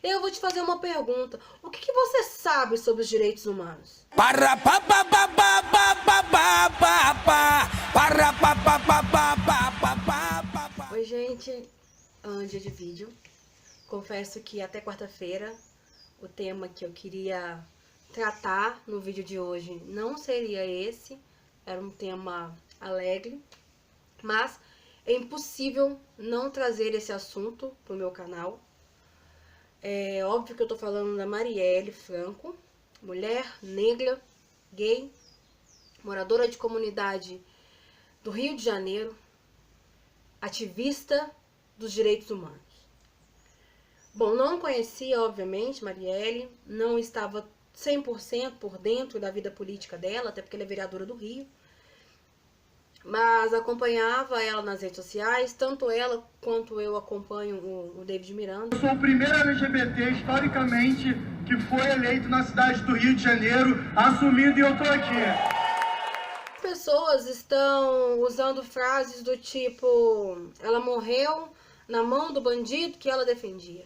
Eu vou te fazer uma pergunta. O que você sabe sobre os direitos humanos? Oi, gente. Dia de vídeo. Confesso que até quarta-feira o tema que eu queria tratar no vídeo de hoje não seria esse. Era um tema alegre. Mas é impossível não trazer esse assunto pro meu canal. É óbvio que eu tô falando da Marielle Franco, mulher negra, gay, moradora de comunidade do Rio de Janeiro, ativista dos direitos humanos. Bom, não conhecia, obviamente, Marielle, não estava 100% por dentro da vida política dela, até porque ela é vereadora do Rio, mas acompanhava ela nas redes sociais, tanto ela quanto eu acompanho o David Miranda. Eu sou o primeiro LGBT, historicamente, que foi eleito na cidade do Rio de Janeiro, assumido, e eu tô aqui. As pessoas estão usando frases do tipo: ela morreu na mão do bandido que ela defendia.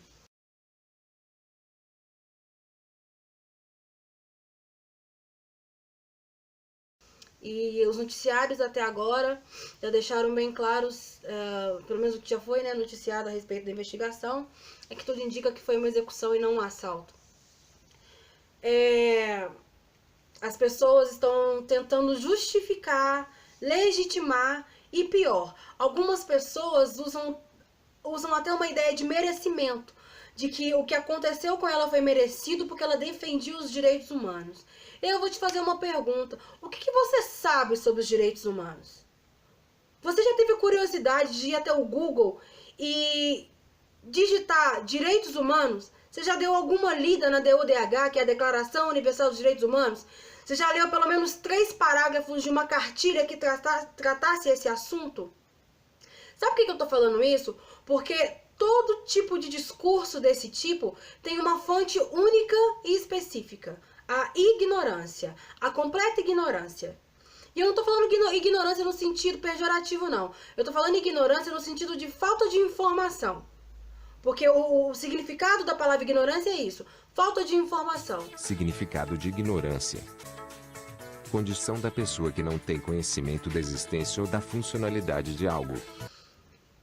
E os noticiários até agora já deixaram bem claros, pelo menos o que já foi, né, noticiado a respeito da investigação, é que tudo indica que foi uma execução e não um assalto. As pessoas estão tentando justificar, legitimar e pior, algumas pessoas usam até uma ideia de merecimento, de que o que aconteceu com ela foi merecido porque ela defendia os direitos humanos. Eu vou te fazer uma pergunta. O que você sabe sobre os direitos humanos? Você já teve curiosidade de ir até o Google e digitar direitos humanos? Você já deu alguma lida na DUDH, que é a Declaração Universal dos Direitos Humanos? Você já leu pelo menos 3 parágrafos de uma cartilha que tratasse esse assunto? Sabe por que eu tô falando isso? Porque todo tipo de discurso desse tipo tem uma fonte única e específica. A ignorância, a completa ignorância. E eu não tô falando ignorância no sentido pejorativo, não. Eu tô falando ignorância no sentido de falta de informação. Porque o significado da palavra ignorância é isso, falta de informação. Significado de ignorância: condição da pessoa que não tem conhecimento da existência ou da funcionalidade de algo.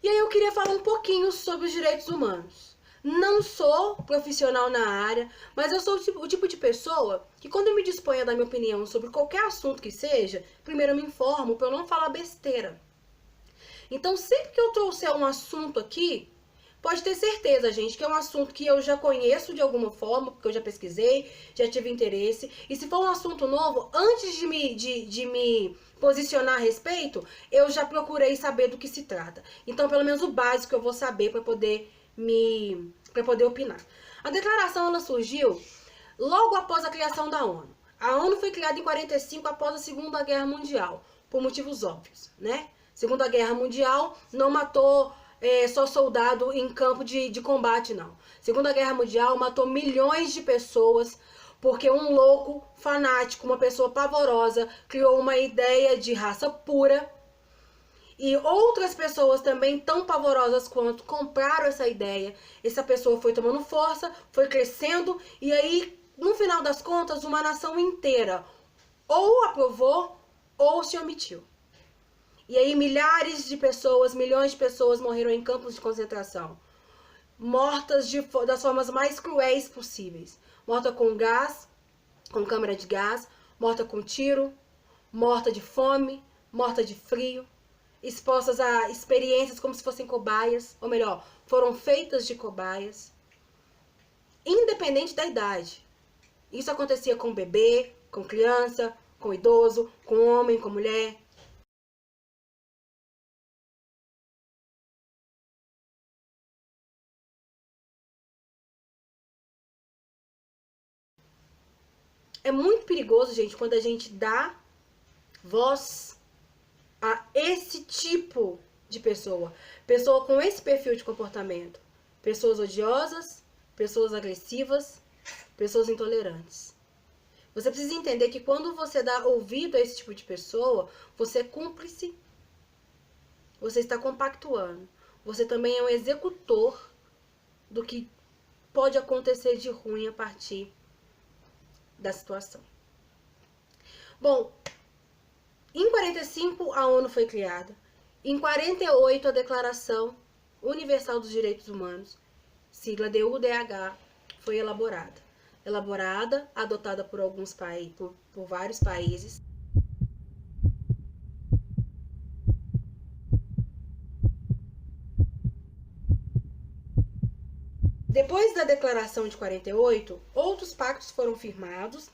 E aí eu queria falar um pouquinho sobre os direitos humanos. Não sou profissional na área, mas eu sou o tipo de pessoa que, quando eu me disponho a dar minha opinião sobre qualquer assunto que seja, primeiro eu me informo para eu não falar besteira. Então, sempre que eu trouxer um assunto aqui, pode ter certeza, gente, que é um assunto que eu já conheço de alguma forma, porque eu já pesquisei, já tive interesse. E se for um assunto novo, antes de me posicionar a respeito, eu já procurei saber do que se trata. Então, pelo menos o básico eu vou saber para poder opinar. A declaração, ela surgiu logo após a criação da ONU. A ONU foi criada em 45 após a Segunda Guerra Mundial, por motivos óbvios, né? Segunda Guerra Mundial não matou só soldado em campo de combate, não. Segunda Guerra Mundial matou milhões de pessoas porque um louco fanático, uma pessoa pavorosa, criou uma ideia de raça pura. E outras pessoas também tão pavorosas quanto compraram essa ideia. Essa pessoa foi tomando força, foi crescendo, e aí, no final das contas, uma nação inteira ou aprovou ou se omitiu. E aí milhares de pessoas, milhões de pessoas morreram em campos de concentração. Mortas das formas mais cruéis possíveis. Morta com gás, com câmara de gás, morta com tiro, morta de fome, morta de frio, expostas a experiências como se fossem cobaias, ou melhor, foram feitas de cobaias, independente da idade. Isso acontecia com bebê, com criança, com idoso, com homem, com mulher. É muito perigoso, gente, quando a gente dá voz a esse tipo de pessoa. Pessoa com esse perfil de comportamento. Pessoas odiosas, pessoas agressivas, pessoas intolerantes. Você precisa entender que quando você dá ouvido a esse tipo de pessoa, você é cúmplice. Você está compactuando. Você também é um executor do que pode acontecer de ruim a partir da situação. Bom, em 45 a ONU foi criada. Em 48 a Declaração Universal dos Direitos Humanos, sigla DUDH, foi elaborada, adotada por alguns países, por vários países. Depois da Declaração de 48, outros pactos foram firmados.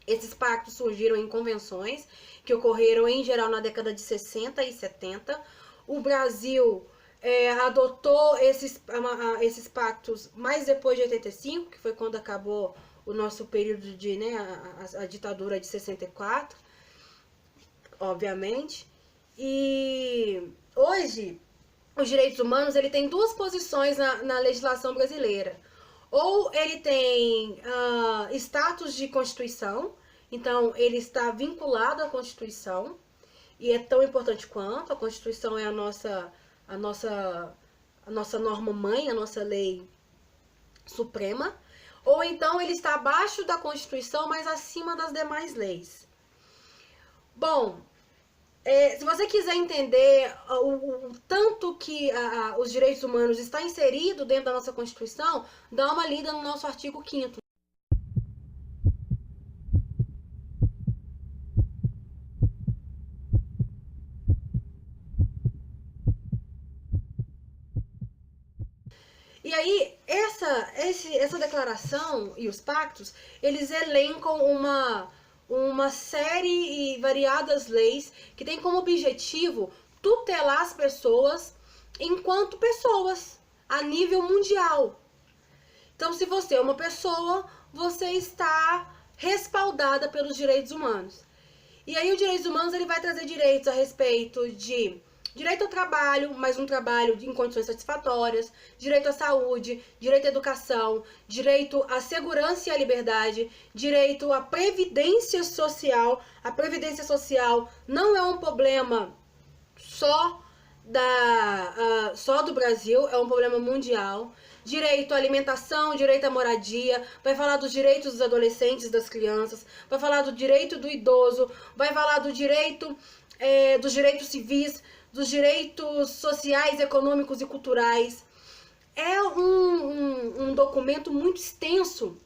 Esses pactos surgiram em convenções que ocorreram em geral na década de 60 e 70. O Brasil adotou esses pactos mais depois de 85, que foi quando acabou o nosso período de, né, a ditadura de 64, obviamente. E hoje, os direitos humanos, ele tem duas posições na legislação brasileira. Ou ele tem status de Constituição, então ele está vinculado à Constituição, e é tão importante quanto. A Constituição é a nossa norma-mãe, a nossa lei suprema. Ou então ele está abaixo da Constituição, mas acima das demais leis. Bom, se você quiser entender o tanto que os direitos humanos está inserido dentro da nossa Constituição, dá uma lida no nosso artigo 5º. E aí, essa declaração e os pactos, eles elencam uma série e variadas leis que tem como objetivo tutelar as pessoas enquanto pessoas, a nível mundial. Então, se você é uma pessoa, você está respaldada pelos direitos humanos. E aí, os direitos humanos, ele vai trazer direitos a respeito de direito ao trabalho, mas um trabalho em condições satisfatórias, direito à saúde, direito à educação, direito à segurança e à liberdade, direito à previdência social. A previdência social não é um problema só do Brasil, é um problema mundial. Direito à alimentação, direito à moradia, vai falar dos direitos dos adolescentes, das crianças, vai falar do direito do idoso, vai falar do direito, dos direitos civis, dos direitos sociais, econômicos e culturais. É um documento muito extenso,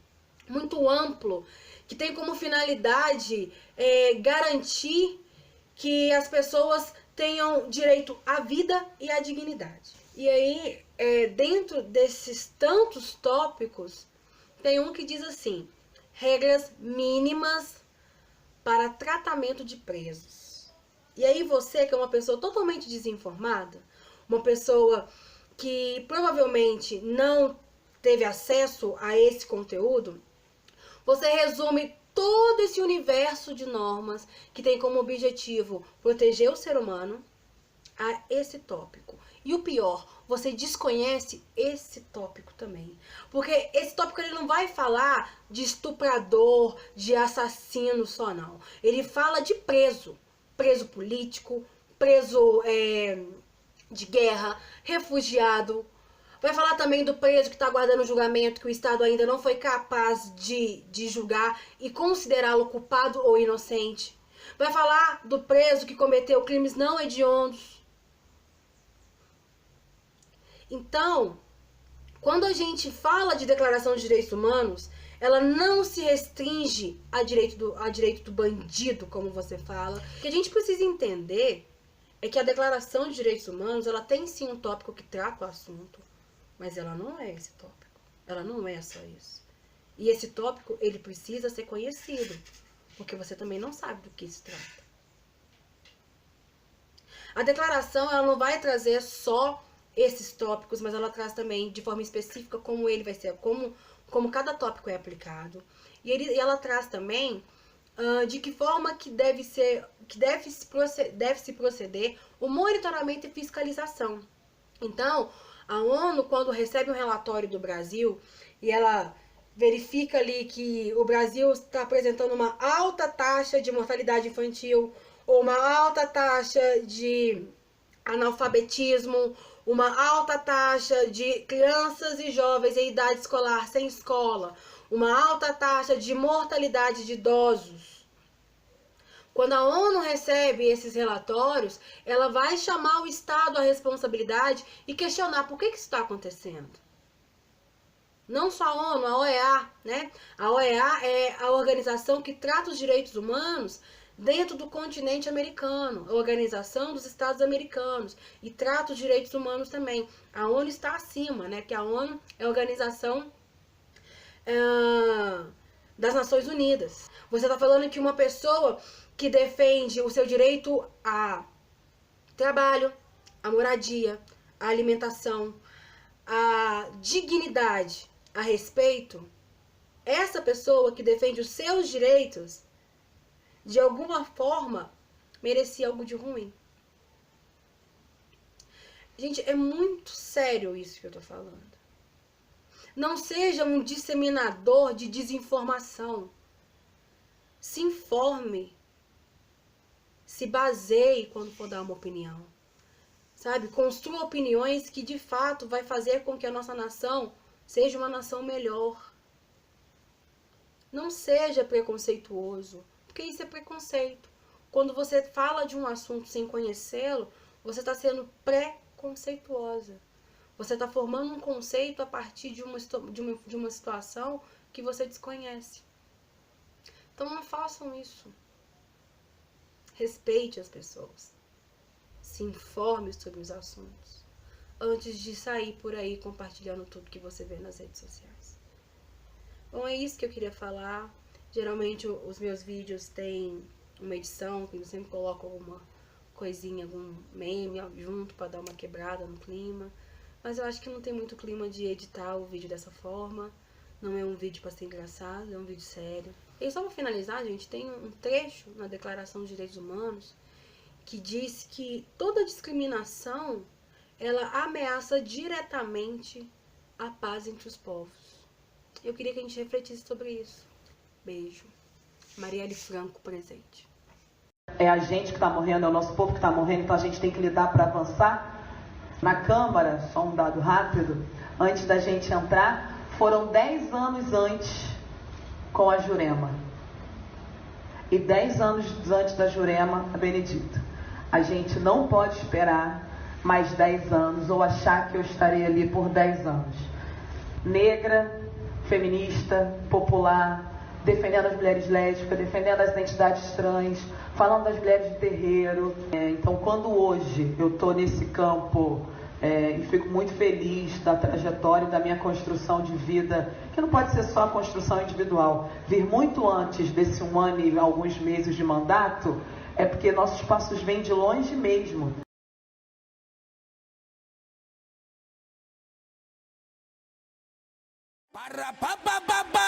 muito amplo, que tem como finalidade garantir que as pessoas tenham direito à vida e à dignidade. E aí, dentro desses tantos tópicos, tem um que diz assim: regras mínimas para tratamento de presos. E aí você, que é uma pessoa totalmente desinformada, uma pessoa que provavelmente não teve acesso a esse conteúdo, você resume todo esse universo de normas que tem como objetivo proteger o ser humano a esse tópico. E o pior, você desconhece esse tópico também. Porque esse tópico ele não vai falar de estuprador, de assassino só, não. Ele fala de preso político, preso de guerra, refugiado. Vai falar também do preso que está aguardando julgamento, que o Estado ainda não foi capaz de julgar e considerá-lo culpado ou inocente. Vai falar do preso que cometeu crimes não hediondos. Então, quando a gente fala de Declaração de Direitos Humanos, ela não se restringe a direito do bandido, como você fala. O que a gente precisa entender é que a Declaração de Direitos Humanos, ela tem sim um tópico que trata o assunto, mas ela não é esse tópico. Ela não é só isso. E esse tópico, ele precisa ser conhecido, porque você também não sabe do que se trata. A declaração, ela não vai trazer só esses tópicos, mas ela traz também de forma específica como ele vai ser, como cada tópico é aplicado. E ela traz também de que forma que deve se proceder o monitoramento e fiscalização. Então, a ONU, quando recebe um relatório do Brasil e ela verifica ali que o Brasil está apresentando uma alta taxa de mortalidade infantil ou uma alta taxa de analfabetismo, uma alta taxa de crianças e jovens em idade escolar sem escola, uma alta taxa de mortalidade de idosos. Quando a ONU recebe esses relatórios, ela vai chamar o Estado à responsabilidade e questionar por que isso está acontecendo. Não só a ONU, a OEA, né? A OEA é a organização que trata os direitos humanos dentro do continente americano, a Organização dos Estados Americanos, e trata os direitos humanos também. A ONU está acima, né? Que a ONU é a Organização das Nações Unidas. Você está falando que uma pessoa que defende o seu direito a trabalho, a moradia, a alimentação, a dignidade, a respeito, essa pessoa que defende os seus direitos, de alguma forma, merecia algo de ruim. Gente, é muito sério isso que eu tô falando. Não seja um disseminador de desinformação. Se informe. Se baseie quando for dar uma opinião. Sabe? Construa opiniões que de fato vai fazer com que a nossa nação seja uma nação melhor. Não seja preconceituoso, porque isso é preconceito. Quando você fala de um assunto sem conhecê-lo, você está sendo preconceituosa. Você está formando um conceito a partir de uma situação que você desconhece. Então não façam isso. Respeite as pessoas. Se informe sobre os assuntos. Antes de sair por aí compartilhando tudo que você vê nas redes sociais. Bom, é isso que eu queria falar. Geralmente os meus vídeos têm uma edição, que eu sempre coloco alguma coisinha, algum meme junto para dar uma quebrada no clima. Mas eu acho que não tem muito clima de editar o vídeo dessa forma. Não é um vídeo para ser engraçado, é um vídeo sério. E só para finalizar, gente, tem um trecho na Declaração dos Direitos Humanos que diz que toda discriminação, ela ameaça diretamente a paz entre os povos. Eu queria que a gente refletisse sobre isso. Beijo. Marielle Franco, presente. É a gente que está morrendo, é o nosso povo que está morrendo, então a gente tem que lidar para avançar. Na Câmara, só um dado rápido, antes da gente entrar, foram 10 anos antes com a Jurema. E 10 anos antes da Jurema, a Benedita. A gente não pode esperar mais 10 anos ou achar que eu estarei ali por 10 anos. Negra, feminista, popular, defendendo as mulheres lésbicas, defendendo as identidades trans, falando das mulheres de terreiro. Então, quando hoje eu estou nesse campo e fico muito feliz da trajetória da minha construção de vida, que não pode ser só a construção individual, vir muito antes desse 1 ano e alguns meses de mandato, é porque nossos passos vêm de longe mesmo. Para pa pa pa pa